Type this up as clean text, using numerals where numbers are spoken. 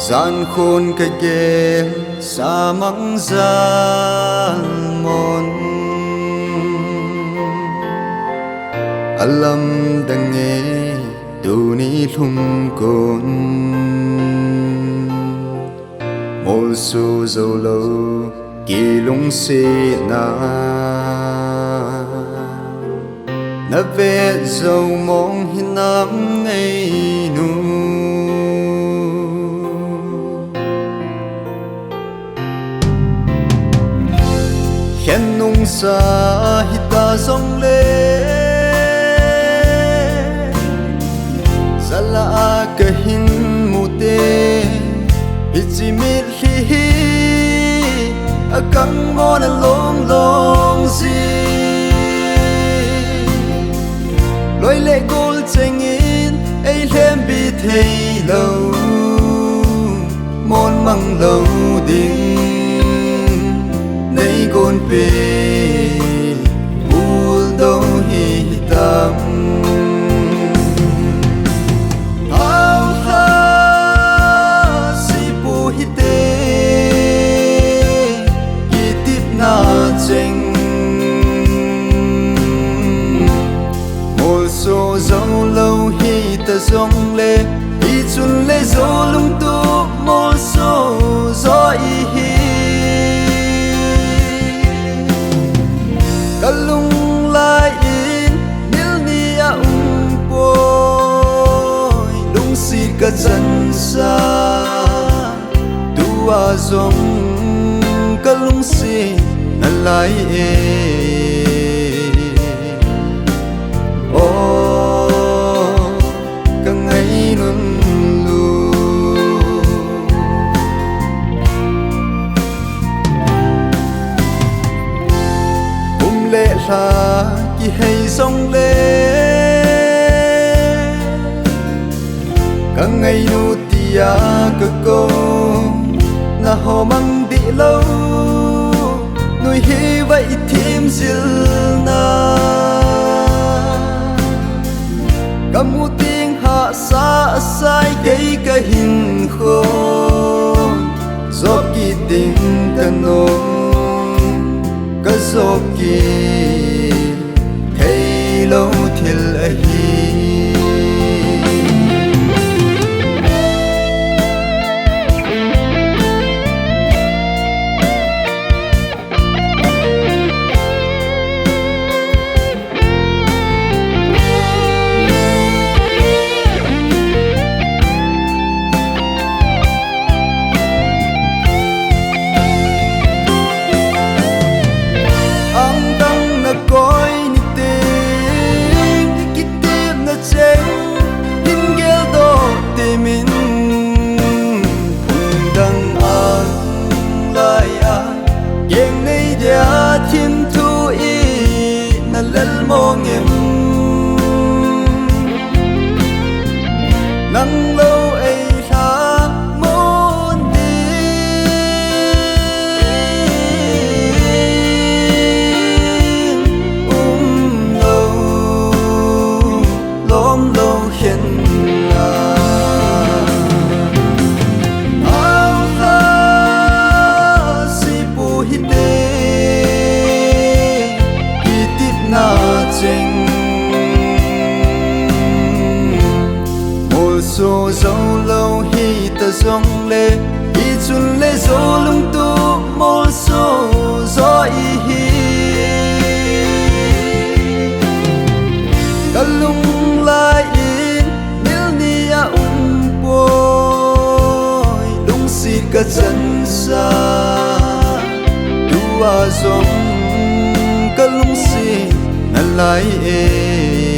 gian khôn cái ghê xa mắng gian mòn alam đang nghe tu ni lung cồn mô su dâu lâu kỳ lung xê na về dâu mong hin nam ngày nu khen nung sa hita dòng lê zala ka hin mute hichimit hi akang mo na long long si lối lệ gol cheng in ai lem bi thei lâu mon mang lâu ding nay gôn pe bul đâu hi tam ao tha si pu hi te ki tip na cheng mol so dâu lâu hi ta zong le hi chun le zo lung tu mol so zo i hi kalung lai in nil ni a poi lung si ka chan sa tu a zong kalung si na lai e o ka ngai nun lu lệ là kỳ hay sông lê cả ngày nu tia cơ cô na hồ mang đi lâu nuôi hi vậy thêm dil na cầm mu tiếng hạ xa sai cây cái hình khôn gió kỳ tình tân nông cái gió kỳ thấy lâu thiệt ấy thiên thu y na lel mong em nắng lâu ấy xa môn đi lâu lom lâu khen so dâu lâu hi ta dòng lê hi chun lê dâu lung tu mol so gió i hi cả lung lai in nil ni a poi lung si ka chan sa tu a zong cả lung si na lai e